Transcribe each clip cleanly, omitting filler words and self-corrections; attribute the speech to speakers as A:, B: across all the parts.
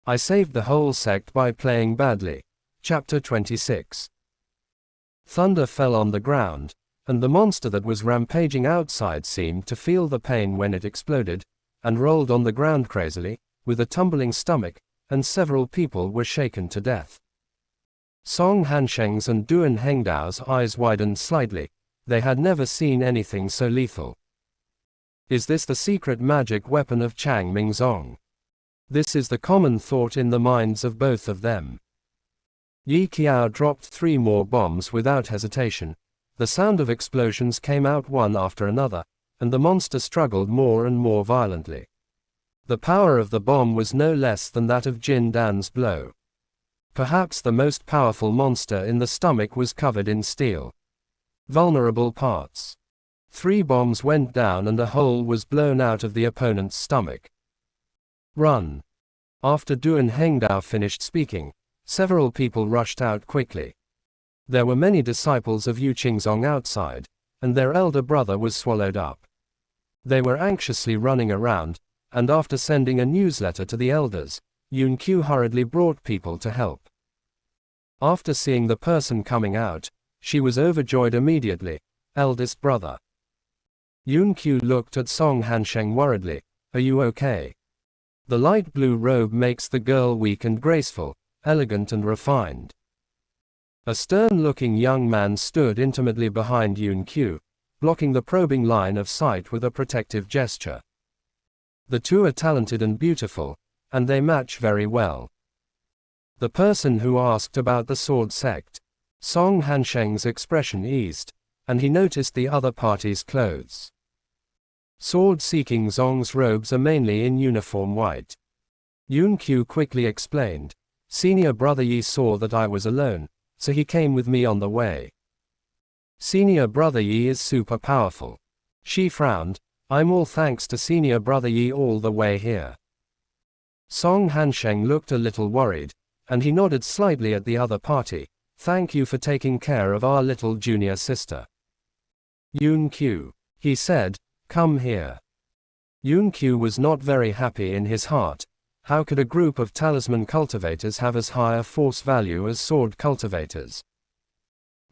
A: I saved the whole sect by playing badly. Chapter 26. Thunder fell on the ground, and the monster that was rampaging outside seemed to feel the pain when it exploded, and rolled on the ground crazily, with a tumbling stomach, and several people were shaken to death. Song Hansheng's and Duan Hengdao's eyes widened slightly. They had never seen anything so lethal. Is this the secret magic weapon of Chang Mingzong? This is the common thought in the minds of both of them. Yi Qiao dropped 3 more bombs without hesitation. The sound of explosions came out one after another, and the monster struggled more and more violently. The power of the bomb was no less than that of Jin Dan's blow. Perhaps the most powerful monster in the stomach was covered in steel. Vulnerable parts. 3 bombs went down and a hole was blown out of the opponent's stomach. Run. After Duan Hengdao finished speaking, several people rushed out quickly. There were many disciples of Yu Qingzong outside, and their elder brother was swallowed up. They were anxiously running around, and after sending a newsletter to the elders, Yun Qiu hurriedly brought people to help. After seeing the person coming out, she was overjoyed immediately. Eldest brother. Yun Qiu looked at Song Hansheng worriedly. Are you okay? The light blue robe makes the girl weak and graceful, elegant and refined. A stern-looking young man stood intimately behind Yun Qiu, blocking the probing line of sight with a protective gesture. The two are talented and beautiful, and they match very well. The person who asked about the sword sect. Song Hansheng's expression eased, and he noticed the other party's clothes. Sword-seeking Zong's robes are mainly in uniform white. Yun Qiu quickly explained. Senior brother Yi saw that I was alone, so he came with me on the way. Senior brother Yi is super powerful. She frowned. I'm all thanks to senior brother Yi all the way here. Song Hansheng looked a little worried, and he nodded slightly at the other party. Thank you for taking care of our little junior sister. Yun Qiu, he said, come here. Yun Qiu was not very happy in his heart. How could a group of talisman cultivators have as high a force value as sword cultivators?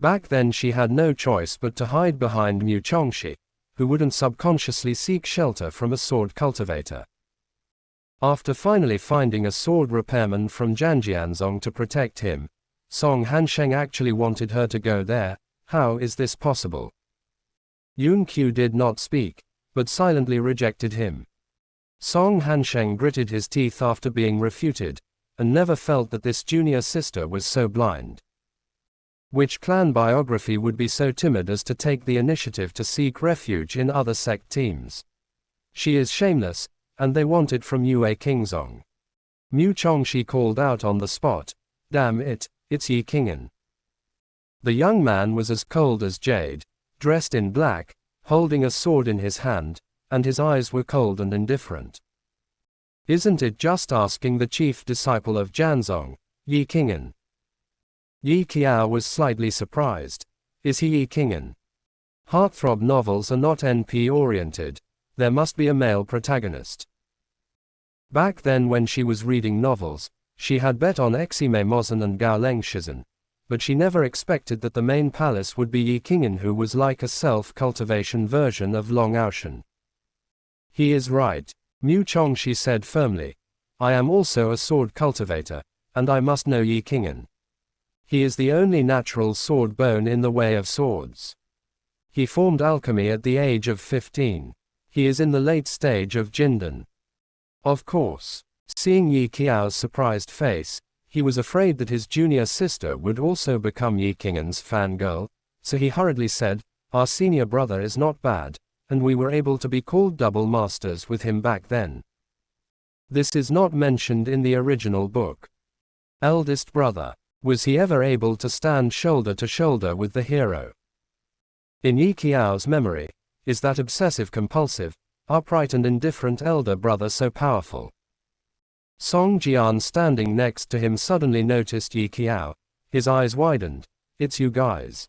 A: Back then she had no choice but to hide behind Mu Chongxi, who wouldn't subconsciously seek shelter from a sword cultivator. After finally finding a sword repairman from Zhanjianzong to protect him, Song Hansheng actually wanted her to go there. How is this possible? Yun Qiu did not speak, but silently rejected him. Song Hansheng gritted his teeth after being refuted, and never felt that this junior sister was so blind. Which clan biography would be so timid as to take the initiative to seek refuge in other sect teams? She is shameless, and they want it from Yue Qingzong. Mu Chongxi called out on the spot. Damn it, it's Yi Qing'an. The young man was as cold as jade, dressed in black, holding a sword in his hand, and his eyes were cold and indifferent. Isn't it just asking the chief disciple of Jianzong, Yi Qing'an? Yi Qiao was slightly surprised. Is he Yi Qing'an? Heartthrob novels are not NP-oriented. There must be a male protagonist. Back then when she was reading novels, she had bet on Exime Mozen and Gao Leng Shizhen, but she never expected that the main palace would be Yi Qing'an, who was like a self-cultivation version of Long Aoshan. He is right, Mu Chongxi said firmly. I am also a sword cultivator, and I must know Yi Qing'an. He is the only natural sword bone in the way of swords. He formed alchemy at the age of 15. He is in the late stage of Jindan. Of course, seeing Yi Qiao's surprised face, he was afraid that his junior sister would also become Yi Qing'an's fangirl, so he hurriedly said, our senior brother is not bad, and we were able to be called double masters with him back then. This is not mentioned in the original book. Eldest brother. Was he ever able to stand shoulder to shoulder with the hero? In Yi Qiao's memory, is that obsessive-compulsive, upright and indifferent elder brother so powerful? Song Jian standing next to him suddenly noticed Yi Qiao. His eyes widened. It's you guys.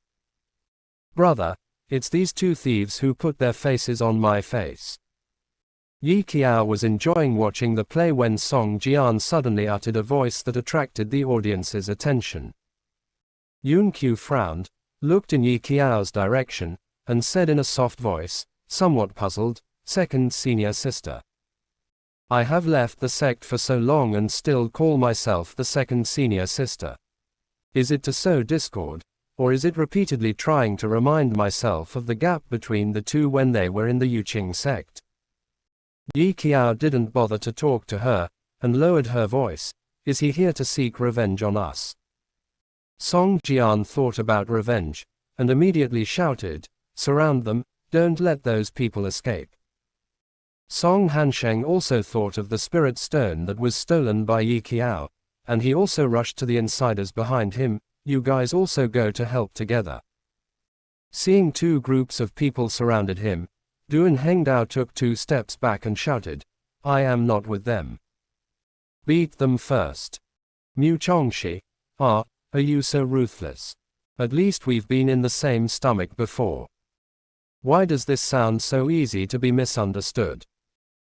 A: Brother, it's these two thieves who put their faces on my face. Yi Qiao was enjoying watching the play when Song Jian suddenly uttered a voice that attracted the audience's attention. Yun Qiu frowned, looked in Yi Qiao's direction, and said in a soft voice, somewhat puzzled, "Second senior sister. I have left the sect for so long and still call myself the second senior sister. Is it to sow discord, or is it repeatedly trying to remind myself of the gap between the two when they were in the Yuqing sect?" Yi Qiao didn't bother to talk to her, and lowered her voice, "Is he here to seek revenge on us?" Song Jian thought about revenge, and immediately shouted, "Surround them, don't let those people escape." Song Hansheng also thought of the spirit stone that was stolen by Yi Qiao, and he also rushed to the insiders behind him. "You guys also go to help together." Seeing two groups of people surrounded him, Duan Hengdao took 2 steps back and shouted, "I am not with them. Beat them first." Mu Chongxi, are you so ruthless? At least we've been in the same stomach before. Why does this sound so easy to be misunderstood?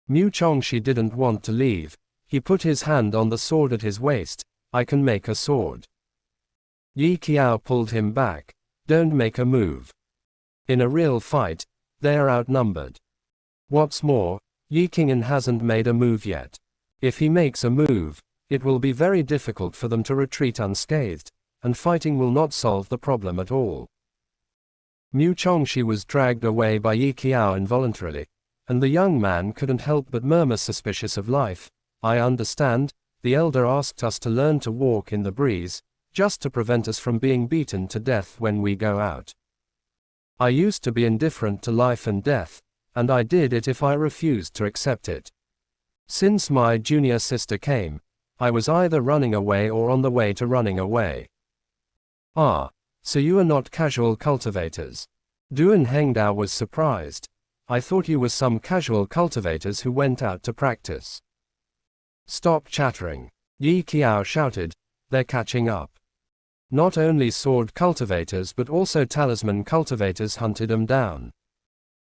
A: Mu Chongxi didn't want to leave. He put his hand on the sword at his waist. "I can make a sword." Yi Qiao pulled him back. "Don't make a move. In a real fight, they are outnumbered. What's more, Yi Qing'an hasn't made a move yet. If he makes a move, it will be very difficult for them to retreat unscathed, and fighting will not solve the problem at all." Mu Chongxi was dragged away by Yi Qiao involuntarily, and the young man couldn't help but murmur, suspicious of life, "I understand, the elder asked us to learn to walk in the breeze, just to prevent us from being beaten to death when we go out. I used to be indifferent to life and death, and I did it if I refused to accept it. Since my junior sister came, I was either running away or on the way to running away." "Ah, so you are not casual cultivators." Duan Hengdao was surprised. "I thought you were some casual cultivators who went out to practice." "Stop chattering," Yi Qiao shouted, "they're catching up." Not only sword cultivators but also talisman cultivators hunted them down.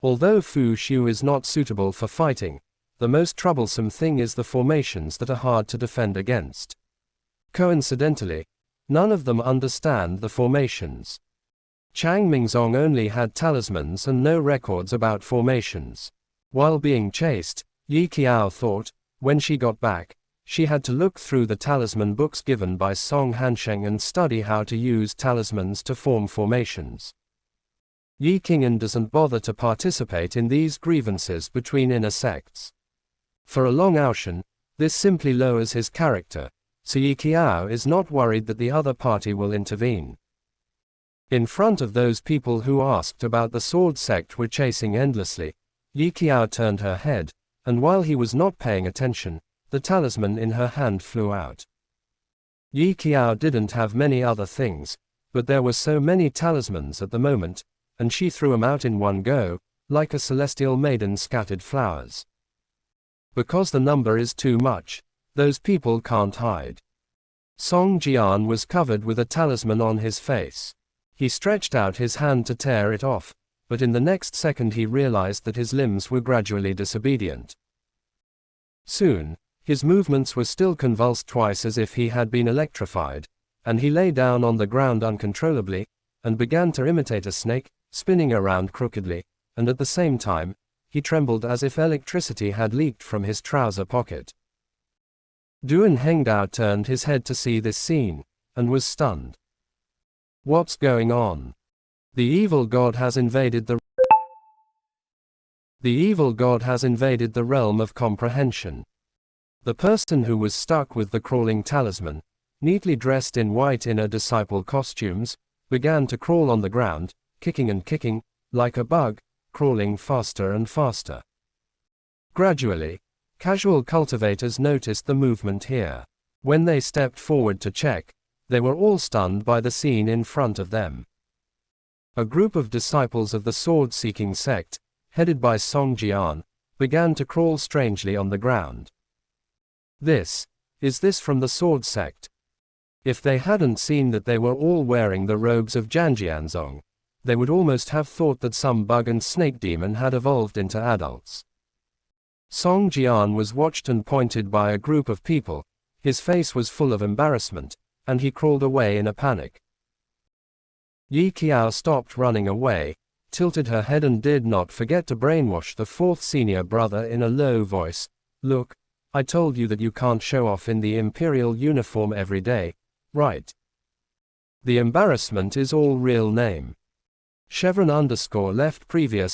A: Although Fu Shu is not suitable for fighting, the most troublesome thing is the formations that are hard to defend against. Coincidentally, none of them understand the formations. Chang Mingzong only had talismans and no records about formations. While being chased, Yi Qiao thought, when she got back, she had to look through the talisman books given by Song Hansheng and study how to use talismans to form formations. Yi Qing'an doesn't bother to participate in these grievances between inner sects. For a long Aoshan, this simply lowers his character, so Yi Qiao is not worried that the other party will intervene. In front of those people who asked about the sword sect were chasing endlessly, Yi Qiao turned her head, and while he was not paying attention, the talisman in her hand flew out. Yi Qiao didn't have many other things, but there were so many talismans at the moment, and she threw them out in one go, like a celestial maiden scattered flowers. Because the number is too much, those people can't hide. Song Jian was covered with a talisman on his face. He stretched out his hand to tear it off, but in the next second he realized that his limbs were gradually disobedient. Soon, his movements were still convulsed twice as if he had been electrified, and he lay down on the ground uncontrollably, and began to imitate a snake, spinning around crookedly, and at the same time, he trembled as if electricity had leaked from his trouser pocket. Duan Hengdao turned his head to see this scene, and was stunned. What's going on? The evil god has invaded the realm of comprehension. The person who was stuck with the crawling talisman, neatly dressed in white inner disciple costumes, began to crawl on the ground, kicking and kicking, like a bug, crawling faster and faster. Gradually, casual cultivators noticed the movement here. When they stepped forward to check, they were all stunned by the scene in front of them. A group of disciples of the sword-seeking sect, headed by Song Jian, began to crawl strangely on the ground. Is this from the sword sect? If they hadn't seen that they were all wearing the robes of Janjianzong, they would almost have thought that some bug and snake demon had evolved into adults. Song Jian was watched and pointed by a group of people. His face was full of embarrassment, and he crawled away in a panic. Yi Qiao stopped running away, tilted her head and did not forget to brainwash the fourth senior brother in a low voice. Look, I told you that you can't show off in the imperial uniform every day, right? The embarrassment is all real name. Chevron_left previous